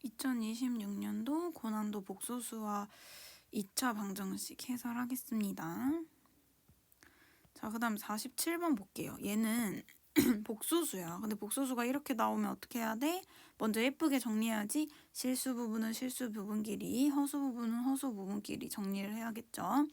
2026년도 고난도 복소수와 2차 방정식 해설하겠습니다. 자, 그 다음 47번 볼게요. 얘는 복소수야. 근데 복소수가 이렇게 나오면 어떻게 해야 돼? 먼저 예쁘게 정리해야지. 실수 부분은 실수 부분끼리, 허수 부분은 허수 부분끼리 정리를 해야겠죠.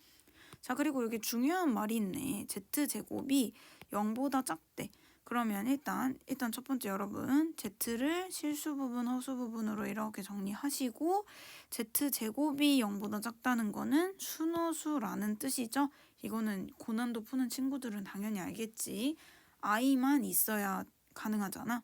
자, 그리고 여기 중요한 말이 있네. z제곱이 0보다 작대. 그러면 일단 첫 번째 여러분 z를 실수 부분, 허수 부분으로 이렇게 정리하시고 z제곱이 0보다 작다는 거는 순호수라는 뜻이죠. 이거는 고난도 푸는 친구들은 당연히 알겠지. i만 있어야 가능하잖아.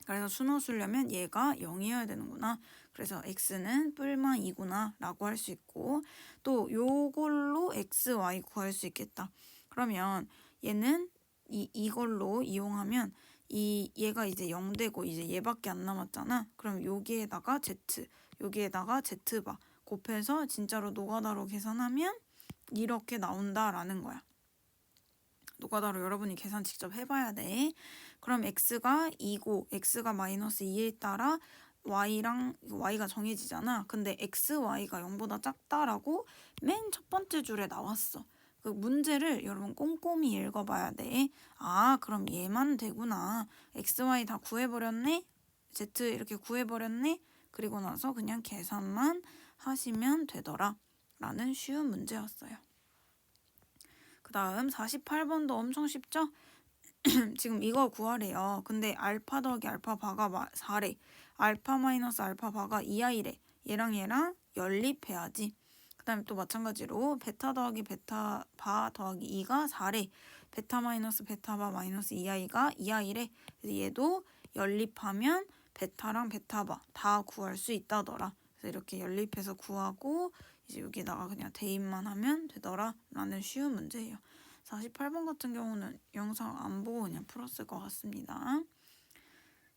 그래서 순호수려면 얘가 0이어야 되는구나. 그래서 x는 뿔마 2구나 라고 할 수 있고 또 요걸로 x, y 구할 수 있겠다. 그러면 얘는 이걸로 이용하면 얘가 이제 0 되고 이제 얘밖에 안 남았잖아. 그럼 여기에다가 z, 여기에다가 z바 곱해서 진짜로 노가다로 계산하면 이렇게 나온다라는 거야. 노가다로 여러분이 계산 직접 해봐야 돼. 그럼 x가 2고 x가 마이너스 2에 따라 y가 정해지잖아. 근데 x, y가 0보다 작다라고 맨 첫 번째 줄에 나왔어. 그 문제를 여러분 꼼꼼히 읽어봐야 돼. 아, 그럼 얘만 되구나. x, y 다 구해버렸네. z 이렇게 구해버렸네. 그리고 나서 그냥 계산만 하시면 되더라. 라는 쉬운 문제였어요. 그 다음 48번도 엄청 쉽죠? 지금 이거 구하래요. 근데 알파 더하기 알파 바가 4래. 알파 마이너스 알파 바가 2i래. 얘랑 연립해야지. 그 다음에 또 마찬가지로 베타 더하기 베타 바 더하기 2가 4래. 베타 마이너스 베타 바 마이너스 2i가 2i래. 그래서 얘도 연립하면 베타랑 베타 바 다 구할 수 있다더라. 그래서 이렇게 연립해서 구하고 이제 여기다가 그냥 대입만 하면 되더라 라는 쉬운 문제예요. 48번 같은 경우는 영상 안 보고 그냥 풀었을 것 같습니다.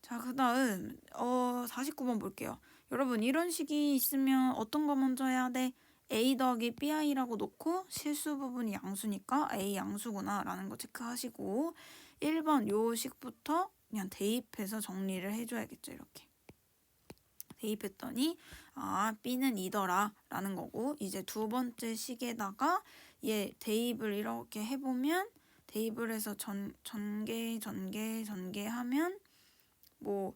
자, 그 다음 49번 볼게요. 여러분 이런 식이 있으면 어떤 거 먼저 해야 돼? a 더하기 bi라고 놓고 실수 부분이 양수니까 a 양수구나 라는 거 체크하시고 1번 요 식부터 그냥 대입해서 정리를 해줘야겠죠. 이렇게 대입했더니 b는 2더라 라는 거고 이제 두 번째 식에다가 얘 대입을 이렇게 해보면 대입을 해서 전개하면 뭐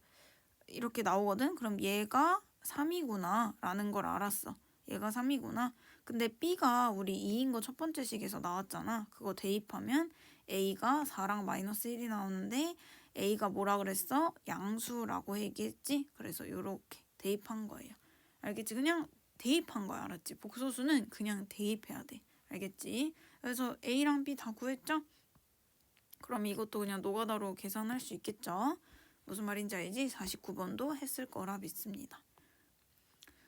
이렇게 나오거든. 그럼 얘가 3이구나 라는 걸 알았어. 얘가 3이구나. 근데 b가 우리 2인 거 첫 번째 식에서 나왔잖아. 그거 대입하면 a가 4랑 마이너스 1이 나오는데 a가 뭐라 그랬어? 양수라고 얘기했지? 그래서 이렇게 대입한 거예요. 알겠지? 그냥 대입한 거야. 알았지? 복소수는 그냥 대입해야 돼. 알겠지? 그래서 a랑 b 다 구했죠? 그럼 이것도 그냥 노가다로 계산할 수 있겠죠? 무슨 말인지 알지? 49번도 했을 거라 믿습니다.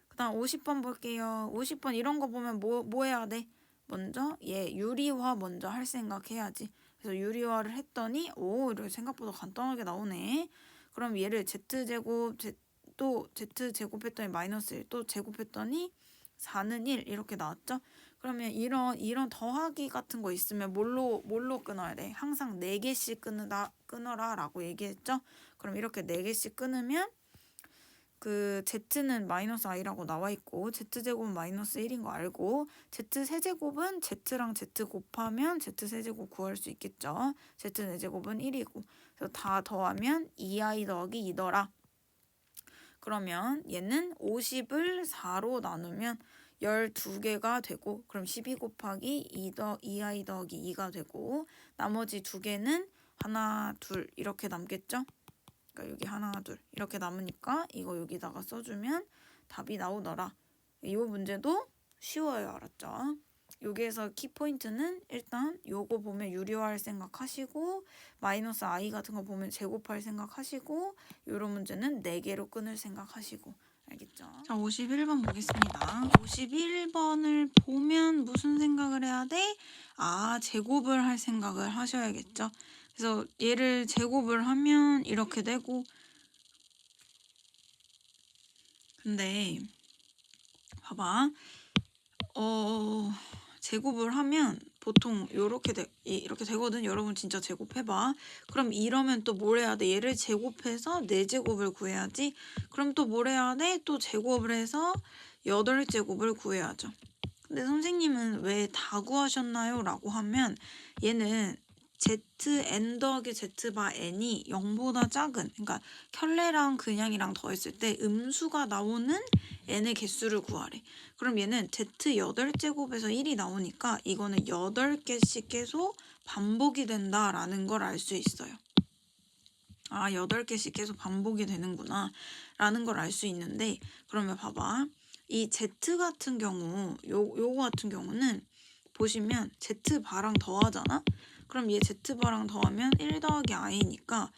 그 다음 50번 볼게요. 50번 이런 거 보면 뭐 해야 돼? 먼저 얘 유리화 먼저 할 생각 해야지. 그래서 유리화를 했더니 이렇게 생각보다 간단하게 나오네. 그럼 얘를 z제곱 또 z제곱했더니 마이너스 1 또 제곱했더니 4는 1 이렇게 나왔죠? 그러면 이런 더하기 같은 거 있으면 뭘로 끊어야 돼? 항상 4개씩 끊어라 라고 얘기했죠? 그럼 이렇게 4개씩 끊으면 그 z는 마이너스 i라고 나와 있고 z제곱은 마이너스 1인 거 알고 z세제곱은 z랑 z 곱하면 z세제곱 구할 수 있겠죠. z네제곱은 1이고 그래서 다 더하면 2i 더하기 2더라. 그러면 얘는 50을 4로 나누면 12개가 되고 그럼 12 곱하기 2i 더하기 2가 되고 나머지 2개는 하나, 둘 이렇게 남겠죠? 그러니까 여기 하나, 둘 이렇게 남으니까 이거 여기다가 써주면 답이 나오더라. 이 문제도 쉬워요. 알았죠? 여기에서 키포인트는 일단 요거 보면 유리화할 생각하시고 마이너스 i 같은 거 보면 제곱할 생각하시고 요런 문제는 4개로 끊을 생각하시고 알겠죠? 자, 51번 보겠습니다. 51번을 보면 무슨 생각을 해야 돼? 제곱을 할 생각을 하셔야겠죠? 그래서 얘를 제곱을 하면 이렇게 되고 근데 봐봐 제곱을 하면 보통 이렇게 되거든. 여러분 진짜 제곱해봐. 그럼 이러면 또 뭘 해야 돼? 얘를 제곱해서 4제곱을 구해야지. 그럼 또 뭘 해야 돼? 또 제곱을 해서 8제곱을 구해야죠. 근데 선생님은 왜 다 구하셨나요? 라고 하면 얘는 zn 더하기 z 바 n이 0보다 작은, 그러니까 켤레랑 그냥이랑 더했을 때 음수가 나오는 n의 개수를 구하래. 그럼 얘는 z 8제곱에서 1이 나오니까 이거는 8개씩 계속 반복이 된다라는 걸 알 수 있어요. 아, 8개씩 계속 반복이 되는구나 라는 걸 알 수 있는데, 그러면 봐봐. 이 z 같은 경우, 요거 같은 경우는 보시면 z바랑 더하잖아? 그럼 얘 z바랑 더하면 1 더하기 i니까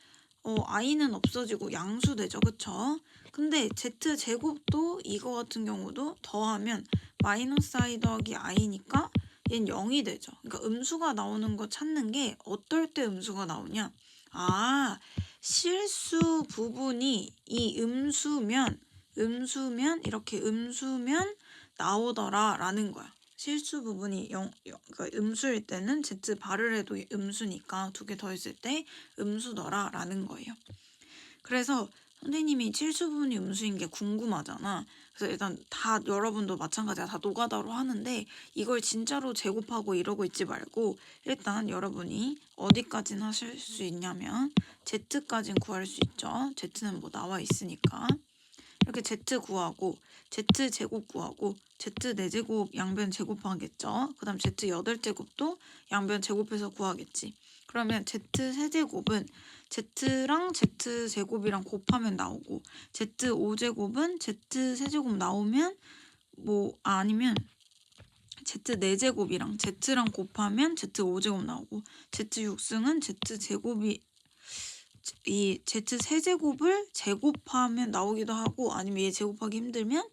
i는 없어지고 양수되죠. 그쵸? 근데 z제곱도 이거 같은 경우도 더하면 마이너스 i 더하기 i니까 얘는 0이 되죠. 그러니까 음수가 나오는 거 찾는 게 어떨 때 음수가 나오냐? 아, 실수 부분이 이 음수면 이렇게 음수면 나오더라 라는 거야. 실수 부분이 그러니까 음수일 때는 z 발을 해도 음수니까 2개 더했을 때 음수더라 라는 거예요. 그래서 선생님이 실수 부분이 음수인 게 궁금하잖아. 그래서 일단 다 여러분도 마찬가지야. 다 노가다로 하는데 이걸 진짜로 제곱하고 이러고 있지 말고 일단 여러분이 어디까지는 하실 수 있냐면 z까지는 구할 수 있죠. z는 뭐 나와 있으니까. 이렇게 z 구하고 z 제곱 구하고 z 4제곱 양변 제곱하겠죠. 그 다음 z 8제곱도 양변 제곱해서 구하겠지. 그러면 z 세제곱은 z랑 z 제곱이랑 곱하면 나오고 z 5제곱은 z 세제곱 나오면 아니면 z 4제곱이랑 z랑 곱하면 z 5제곱 나오고 z 6승은 z 제곱이 이 z 세제곱을 제곱하면 나오기도 하고 아니면 얘 제곱하기 힘들면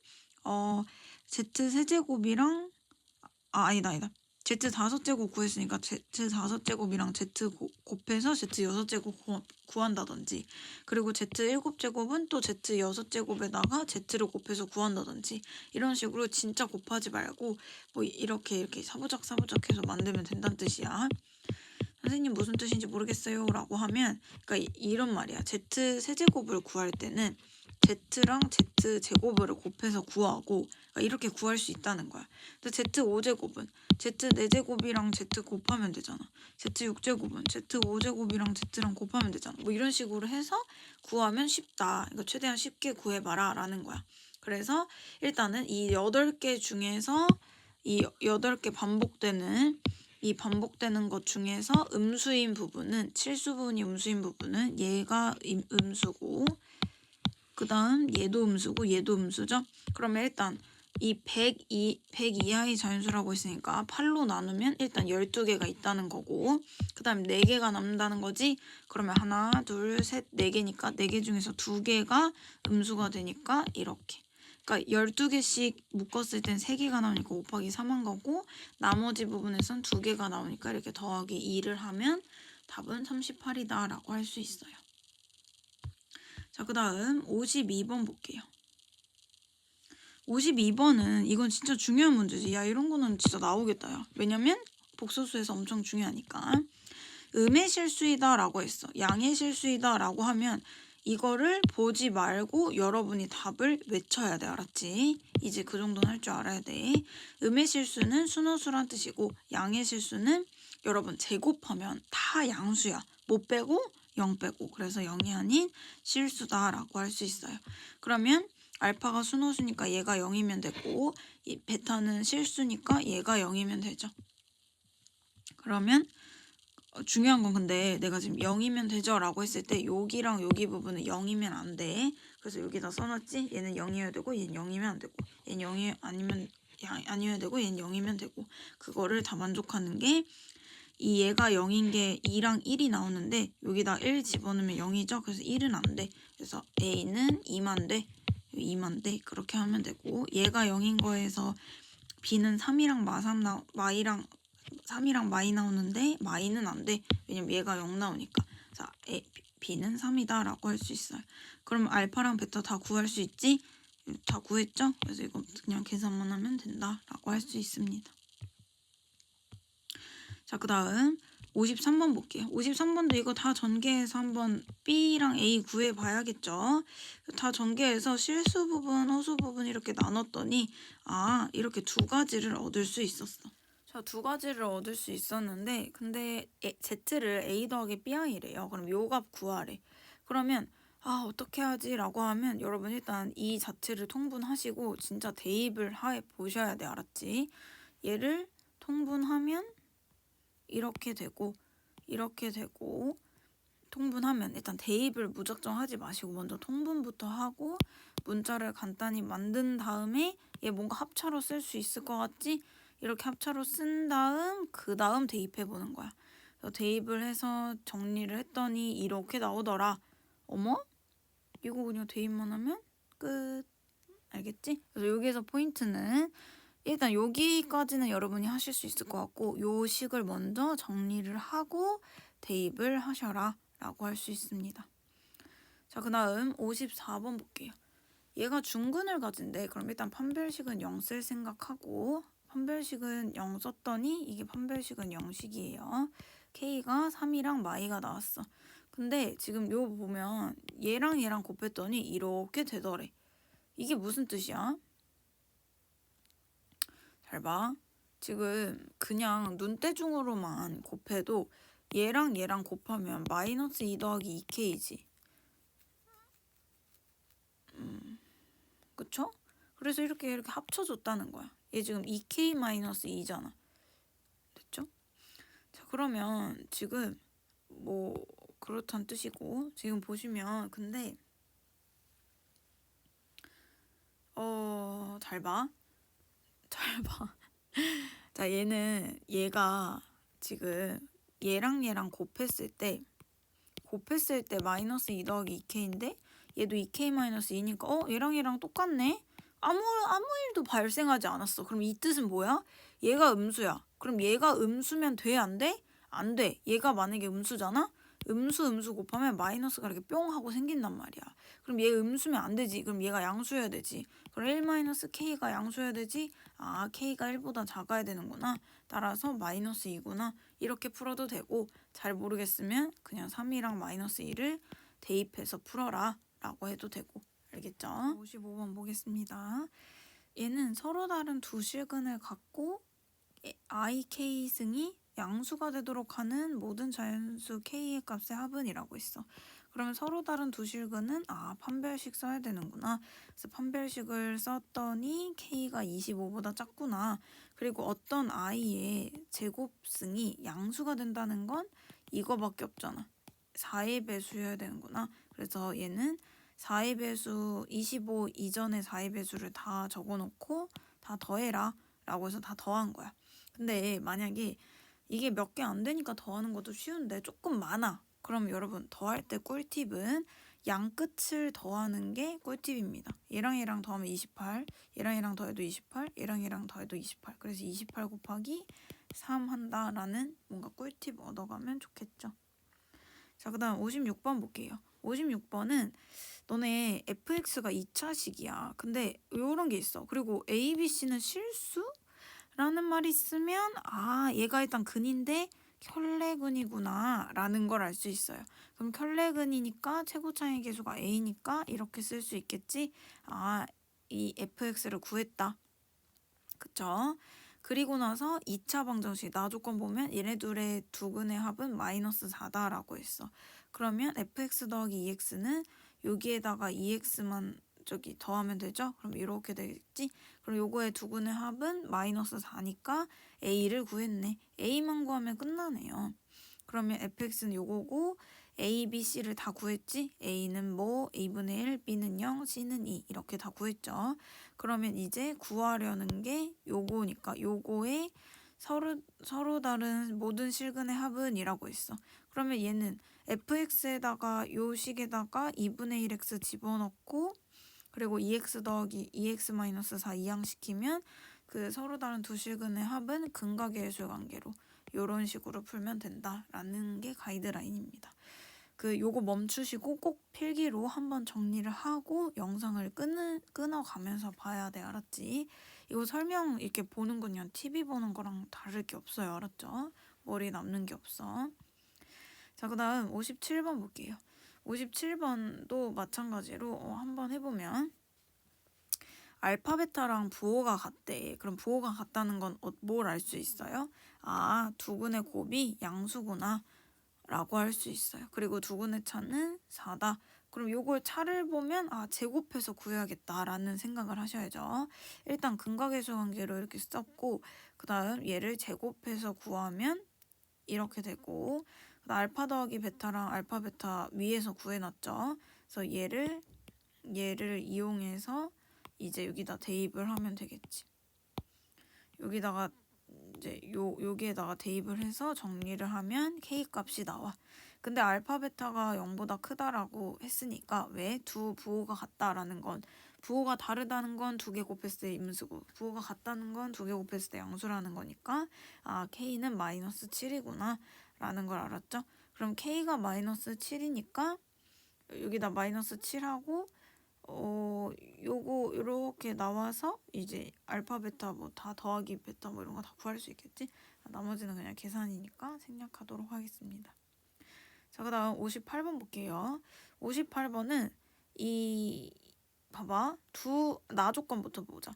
z 세제곱이랑 아니다 z 5제곱 구했으니까 z 5제곱이랑 z 곱해서 z 6제곱 구한다든지, 그리고 z 7제곱은 또 z 6제곱에다가 z를 곱해서 구한다든지, 이런 식으로 진짜 곱하지 말고 뭐 이렇게 사부작 해서 만들면 된다는 뜻이야. 선생님 무슨 뜻인지 모르겠어요 라고 하면, 그러니까 이런 말이야. z 세제곱을 구할 때는 z랑 z 제곱을 곱해서 구하고, 그러니까 이렇게 구할 수 있다는 거야. 근데 z 5제곱은 z 4제곱이랑 z 곱하면 되잖아. z 6제곱은 z 5제곱이랑 z랑 곱하면 되잖아. 뭐 이런 식으로 해서 구하면 쉽다. 그러니까 최대한 쉽게 구해봐라 라는 거야. 그래서 일단은 이 8개 중에서 이 8개 반복되는 것 중에서 음수인 부분은, 실수 부분이 음수인 부분은 얘가 음수고, 그 다음 얘도 음수고 얘도 음수죠. 그러면 일단 이 100 이하의 자연수라고 했으니까 8로 나누면 일단 12개가 있다는 거고, 그 다음 4개가 남는다는 거지. 그러면 하나, 둘, 셋, 4개니까 4개 중에서 2개가 음수가 되니까 이렇게. 그러니까 12개씩 묶었을 땐 3개가 나오니까 곱하기 3한 거고, 나머지 부분에선 2개가 나오니까 이렇게 더하기 2를 하면 답은 38이다 라고 할 수 있어요. 자, 그 다음 52번 볼게요. 52번은 이건 진짜 중요한 문제지. 야, 이런 거는 진짜 나오겠다. 야. 왜냐면 복소수에서 엄청 중요하니까. 음의 실수이다 라고 했어. 양의 실수이다 라고 하면 이거를 보지 말고 여러분이 답을 외쳐야 돼. 알았지? 이제 그 정도는 할 줄 알아야 돼. 음의 실수는 순호수란 뜻이고, 양의 실수는 여러분 제곱하면 다 양수야. 못 빼고 0 빼고. 그래서 0이 아닌 실수다 라고 할 수 있어요. 그러면 알파가 순호수니까 얘가 0이면 되고, 이 베타는 실수니까 얘가 0이면 되죠. 그러면 중요한 건, 근데 내가 지금 0이면 되죠 라고 했을 때 여기랑 여기 부분은 0이면 안 돼. 그래서 여기다 써놨지. 얘는 0이어야 되고 얘는 0이면 안 되고, 얘는 0이 아니어야 되고 얘는 0이면 되고, 그거를 다 만족하는 게 이 얘가 0인 게 2랑 1이 나오는데 여기다 1 집어넣으면 0이죠. 그래서 1은 안 돼. 그래서 A는 2만 돼. 2만 돼. 그렇게 하면 되고, 얘가 0인 거에서 B는 3이랑 마이랑 3이랑 마이 나오는데 마이는 안 돼. 왜냐면 얘가 0 나오니까. 자, B는 3이다 라고 할 수 있어요. 그럼 알파랑 베타 다 구할 수 있지? 다 구했죠? 그래서 이거 그냥 계산만 하면 된다 라고 할 수 있습니다. 자, 그 다음 53번 볼게요. 53번도 이거 다 전개해서 한번 B랑 A 구해봐야겠죠. 다 전개해서 실수 부분, 허수 부분 이렇게 나눴더니 이렇게 두 가지를 얻을 수 있었어. 자, 두 가지를 얻을 수 있었는데 근데 Z를 A 더하기 BI래요. 그럼 요 값 구하래. 그러면 어떻게 하지? 라고 하면 여러분 일단 이 자체를 통분하시고 진짜 대입을 보셔야 돼. 알았지? 얘를 통분하면 이렇게 되고 통분하면 일단 대입을 무작정 하지 마시고 먼저 통분부터 하고 문자를 간단히 만든 다음에 얘 뭔가 합차로 쓸 수 있을 것 같지? 이렇게 합차로 쓴 다음 그 다음 대입해 보는 거야. 그래서 대입을 해서 정리를 했더니 이렇게 나오더라. 어머? 이거 그냥 대입만 하면 끝. 알겠지? 그래서 여기에서 포인트는 일단 여기까지는 여러분이 하실 수 있을 것 같고 요 식을 먼저 정리를 하고 대입을 하셔라 라고 할 수 있습니다. 자, 그 다음 54번 볼게요. 얘가 중근을 가진대. 그럼 일단 판별식은 0 쓸 생각하고 판별식은 0 썼더니 이게 판별식은 0식이에요. K가 3이랑 마이가 나왔어. 근데 지금 요 보면 얘랑 얘랑 곱했더니 이렇게 되더래. 이게 무슨 뜻이야? 잘 봐. 지금 그냥 눈대중으로만 곱해도 얘랑 얘랑 곱하면 마이너스 2 더하기 2K지. 그쵸? 그래서 이렇게 합쳐줬다는 거야. 얘 지금 2K 마이너스 2잖아. 됐죠? 자, 그러면 지금 뭐 그렇다는 뜻이고 지금 보시면 근데 잘 봐. 잘 봐. 자, 얘가 지금 얘랑 얘랑 곱했을 때 마이너스 2 더하기 2K인데 얘도 2K 마이너스 2니까 얘랑 얘랑 똑같네? 아무 일도 발생하지 않았어. 그럼 이 뜻은 뭐야? 얘가 음수야. 그럼 얘가 음수면 돼? 안 돼? 안 돼. 얘가 만약에 음수잖아? 음수 곱하면 마이너스가 이렇게 뿅 하고 생긴단 말이야. 그럼 얘 음수면 안 되지. 그럼 얘가 양수여야 되지. 그럼 1-K가 양수여야 되지. K가 1보다 작아야 되는구나. 따라서 마이너스 2구나. 이렇게 풀어도 되고 잘 모르겠으면 그냥 3이랑 마이너스 2를 대입해서 풀어라 라고 해도 되고. 알겠죠? 55번 보겠습니다. 얘는 서로 다른 두 실근을 갖고 IK승이 양수가 되도록 하는 모든 자연수 K의 값의 합은이라고 있어. 그러면 서로 다른 두 실근은 판별식 써야 되는구나. 그래서 판별식을 썼더니 K가 25보다 작구나. 그리고 어떤 I의 제곱승이 양수가 된다는 건 이거밖에 없잖아. 4의 배수여야 되는구나. 그래서 얘는 4의 배수 25 이전의 4의 배수를 다 적어놓고 다 더해라 라고 해서 다 더한 거야. 근데 만약에 이게 몇 개 안 되니까 더하는 것도 쉬운데 조금 많아. 그럼 여러분 더할 때 꿀팁은 양 끝을 더하는 게 꿀팁입니다. 얘랑 얘랑 더하면 28, 얘랑 얘랑 더해도 28, 얘랑 얘랑 더해도 28. 그래서 28 곱하기 3 한다라는 뭔가 꿀팁 얻어가면 좋겠죠. 자, 그 다음 56번 볼게요. 56번은 너네 fx가 2차식이야. 근데 이런 게 있어. 그리고 a, b, c는 실수? 라는 말이 있으면 얘가 일단 근인데 켤레근이구나 라는 걸 알 수 있어요. 그럼 켤레근이니까 최고차의 계수가 a니까 이렇게 쓸 수 있겠지. 이 fx를 구했다. 그쵸? 그리고 나서 2차 방정식 나조건 보면 얘네 둘의 두 근의 합은 마이너스 4다라고 했어. 그러면 fx 더하기 2x는 여기에다가 2x만 더하면 되죠? 그럼 이렇게 되겠지? 그럼 요거의 두 근의 합은 마이너스 4니까 a를 구했네. a만 구하면 끝나네요. 그러면 fx는 요거고 a, b, c를 다 구했지? a는 뭐? a분의 1, b는 0, c는 2 이렇게 다 구했죠. 그러면 이제 구하려는 게 요거니까 요거의 서로 다른 모든 실근의 합은 이라고 있어. 그러면 얘는 fx에다가 요 식에다가 2분의 1x 집어넣고 그리고 2x 더하기 2x 마이너스 4 이항시키면 그 서로 다른 두 실근의 합은 근각의 예술 관계로 요런 식으로 풀면 된다라는 게 가이드라인입니다. 요거 멈추시고 꼭 필기로 한번 정리를 하고 영상을 끊어가면서 봐야 돼. 알았지? 이거 설명 이렇게 보는 건 그냥 TV 보는 거랑 다를 게 없어요. 알았죠? 머리 남는 게 없어. 자, 그 다음 57번 볼게요. 57번도 마찬가지로 한번 해보면 알파, 베타랑 부호가 같대. 그럼 부호가 같다는 건 뭘 알 수 있어요? 아, 두근의 곱이 양수구나 라고 할 수 있어요. 그리고 두근의 차는 4다. 그럼 요걸 차를 보면 제곱해서 구해야겠다라는 생각을 하셔야죠. 일단 근각계수 관계로 이렇게 썼고 그 다음 얘를 제곱해서 구하면 이렇게 되고 알파 더하기 베타랑 알파 베타 위에서 구해놨죠. 그래서 얘를 이용해서 이제 여기다 대입을 하면 되겠지. 여기다가 이제 여기에다가 대입을 해서 정리를 하면 K 값이 나와. 근데 알파 베타가 0보다 크다라고 했으니까 왜? 두 부호가 같다라는 건 부호가 다르다는 건 두 개 곱했을 때 임수고 부호가 같다는 건 두 개 곱했을 때 양수라는 거니까 K는 마이너스 7이구나 라는 걸 알았죠? 그럼 K가 마이너스 7이니까 여기다 마이너스 7하고 요거 이렇게 나와서 이제 알파 베타 뭐 다 더하기 베타 뭐 이런 거 다 구할 수 있겠지? 나머지는 그냥 계산이니까 생략하도록 하겠습니다. 자, 그다음 58번 볼게요. 58번은 봐봐. 나 조건부터 보자.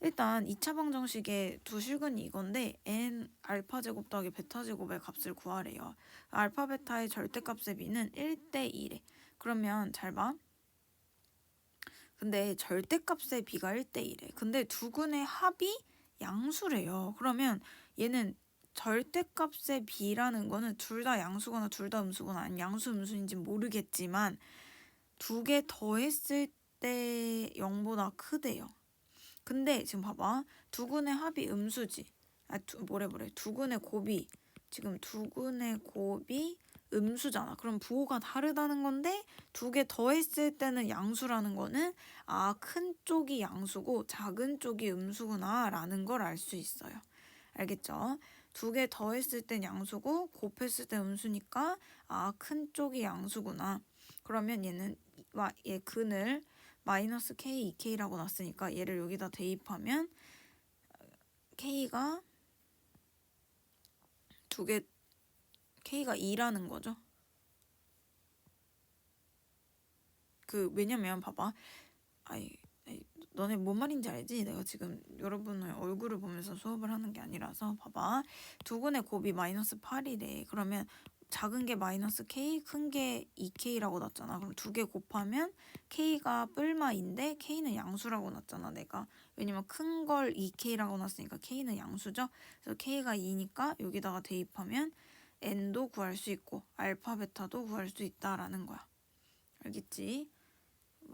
일단 2차 방정식의 두 실근이 이건데 n 알파 제곱 더하기 베타 제곱의 값을 구하래요. 알파 베타의 절대값의 비는 1대 1에. 그러면 잘 봐. 근데 절대값의 비가 1대 1에. 근데 두근의 합이 양수래요. 그러면 얘는 절대값의 비라는 거는 둘 다 양수거나 둘 다 음수거나 아니 양수 음수인지 모르겠지만 두 개 더했을 때 0보다 크대요. 근데 지금 봐봐. 두근의 합이 음수지. 두근의 곱이 지금 두근의 곱이 음수잖아. 그럼 부호가 다르다는 건데 두 개 더했을 때는 양수라는 거는 큰 쪽이 양수고 작은 쪽이 음수구나 라는 걸 알 수 있어요. 알겠죠? 두 개 더했을 땐 양수고 곱했을 땐 음수니까 큰 쪽이 양수구나. 그러면 얘 근을 마이너스 k 2k라고 놨으니까 얘를 여기다 대입하면 k가 k가 2라는 거죠. 왜냐면 봐봐. 너네 뭔 말인지 알지? 내가 지금 여러분의 얼굴을 보면서 수업을 하는 게 아니라서 봐봐. 두근의 곱이 마이너스 8이래. 그러면 작은 게 마이너스 k, 큰 게 2k라고 났잖아. 그럼 두 개 곱하면 k가 뿔마인데 k는 양수라고 났잖아, 내가. 왜냐면 큰 걸 2k라고 났으니까 k는 양수죠. 그래서 k가 2니까 여기다가 대입하면 n도 구할 수 있고 알파, 베타도 구할 수 있다라는 거야. 알겠지?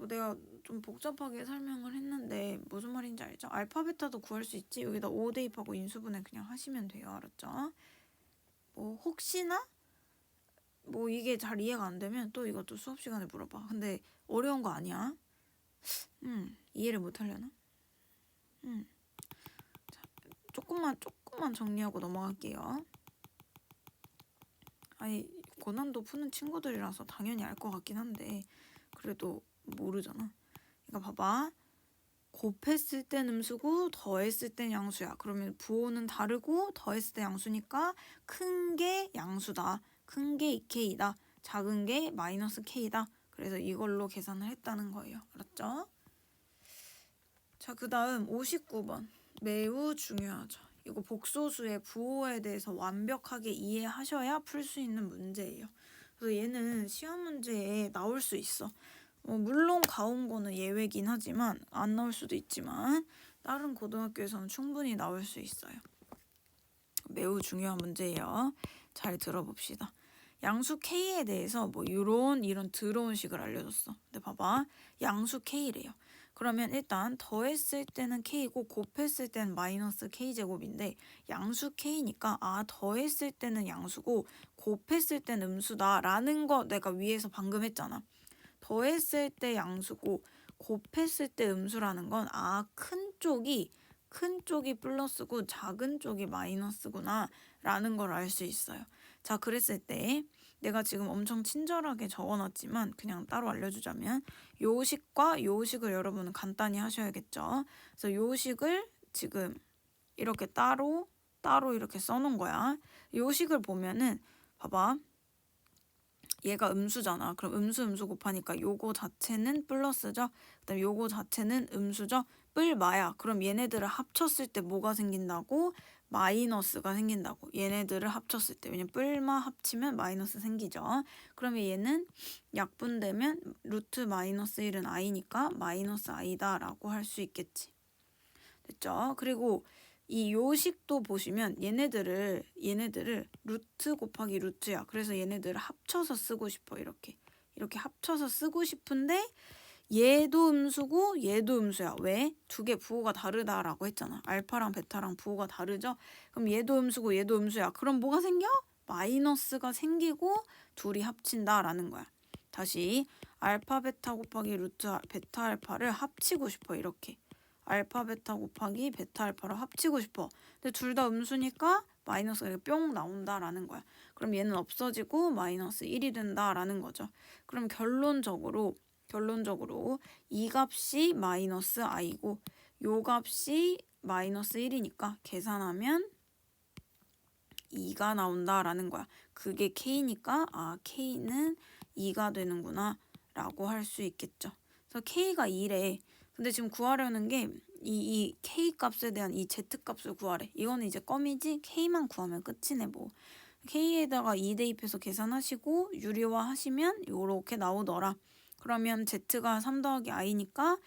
내가 좀 복잡하게 설명을 했는데 무슨 말인지 알죠? 알파, 베타도 구할 수 있지? 여기다 5 대입하고 인수분해 그냥 하시면 돼요. 알았죠? 혹시나 이게 잘 이해가 안 되면 또 이것도 수업 시간에 물어봐. 근데 어려운 거 아니야. 이해를 못 하려나? 자, 조금만 정리하고 넘어갈게요. 고난도 푸는 친구들이라서 당연히 알 것 같긴 한데 그래도 모르잖아. 그러니까 봐봐. 곱했을 땐 음수고 더했을 땐 양수야. 그러면 부호는 다르고 더했을 때 양수니까 큰 게 양수다. 큰 게 2k다. 작은 게 마이너스 k다. 그래서 이걸로 계산을 했다는 거예요. 알았죠? 자, 그 다음 59번. 매우 중요하죠. 이거 복소수의 부호에 대해서 완벽하게 이해하셔야 풀 수 있는 문제예요. 그래서 얘는 시험 문제에 나올 수 있어. 물론 가온 거는 예외긴 하지만 안 나올 수도 있지만 다른 고등학교에서는 충분히 나올 수 있어요. 매우 중요한 문제예요. 잘 들어봅시다. 양수 K에 대해서 이런 더러운 식을 알려줬어. 근데 봐봐. 양수 K래요. 그러면 일단 더했을 때는 K고 곱했을 때는 마이너스 K제곱인데 양수 K니까 더했을 때는 양수고 곱했을 때는 음수다 라는 거 내가 위에서 방금 했잖아. 더했을 때 양수고 곱했을 때 음수라는 건 큰 쪽이 플러스고 작은 쪽이 마이너스구나 라는 걸 알 수 있어요. 자, 그랬을 때 내가 지금 엄청 친절하게 적어놨지만 그냥 따로 알려주자면 요식과 요식을 여러분은 간단히 하셔야겠죠. 그래서 요식을 지금 이렇게 따로 따로 이렇게 써놓은 거야. 요 식을 보면은 봐봐. 얘가 음수잖아. 그럼 음수 곱하니까 요거 자체는 플러스죠. 그다음 요거 자체는 음수죠. 뿔마야. 그럼 얘네들을 합쳤을 때 뭐가 생긴다고? 마이너스가 생긴다고. 얘네들을 합쳤을 때. 왜냐면 뿔마 합치면 마이너스 생기죠. 그러면 얘는 약분되면 루트 마이너스 1은 i니까 마이너스 i다 라고 할 수 있겠지. 됐죠? 그리고 이 요식도 보시면 얘네들을 루트 곱하기 루트야. 그래서 얘네들을 합쳐서 쓰고 싶어. 이렇게 합쳐서 쓰고 싶은데 얘도 음수고 얘도 음수야. 왜? 두 개 부호가 다르다라고 했잖아. 알파랑 베타랑 부호가 다르죠? 그럼 얘도 음수고 얘도 음수야. 그럼 뭐가 생겨? 마이너스가 생기고 둘이 합친다라는 거야. 다시 알파 베타 곱하기 루트 베타 알파를 합치고 싶어. 이렇게. 알파 베타 곱하기 베타 알파로 합치고 싶어. 근데 둘 다 음수니까 마이너스가 이렇게 뿅 나온다라는 거야. 그럼 얘는 없어지고 마이너스 1이 된다라는 거죠. 그럼 결론적으로 이 값이 마이너스 i고 요 값이 마이너스 1이니까 계산하면 2가 나온다라는 거야. 그게 k니까 k는 2가 되는구나 라고 할 수 있겠죠. 그래서 k가 2래. 근데 지금 구하려는 게 이 k 값에 대한 이 z 값을 구하래. 이거는 이제 껌이지 k만 구하면 끝이네 뭐. k에다가 2 대입해서 계산하시고 유리화 하시면 요렇게 나오더라. 그러면 z가 3 더하기 i니까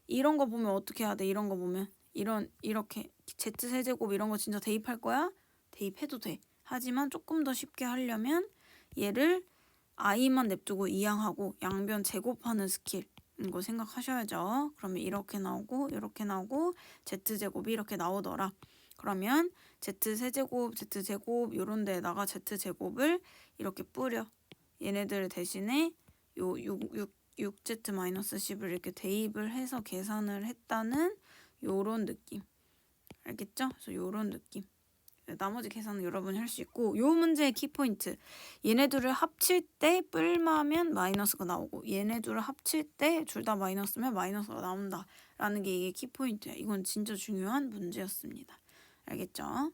이런 거 보면 어떻게 해야 돼? 이런 거 보면 이렇게 z 세제곱 이런 거 진짜 대입할 거야? 대입해도 돼. 하지만 조금 더 쉽게 하려면 얘를 i만 냅두고 이항하고 양변 제곱하는 스킬 이거 생각하셔야죠. 그러면 이렇게 나오고 이렇게 나오고 z제곱이 이렇게 나오더라. 그러면 z세제곱, z제곱 요런 데에다가 z제곱을 이렇게 뿌려. 얘네들 대신에 요 6z-10을 이렇게 대입을 해서 계산을 했다는 요런 느낌. 알겠죠? 그래서 요런 느낌. 나머지 계산은 여러분이 할 수 있고 요 문제의 키포인트 얘네들을 합칠 때 뿔마면 마이너스가 나오고 얘네들을 합칠 때 둘 다 마이너스면 마이너스가 나온다 라는 게 이게 키포인트야. 이건 진짜 중요한 문제였습니다. 알겠죠?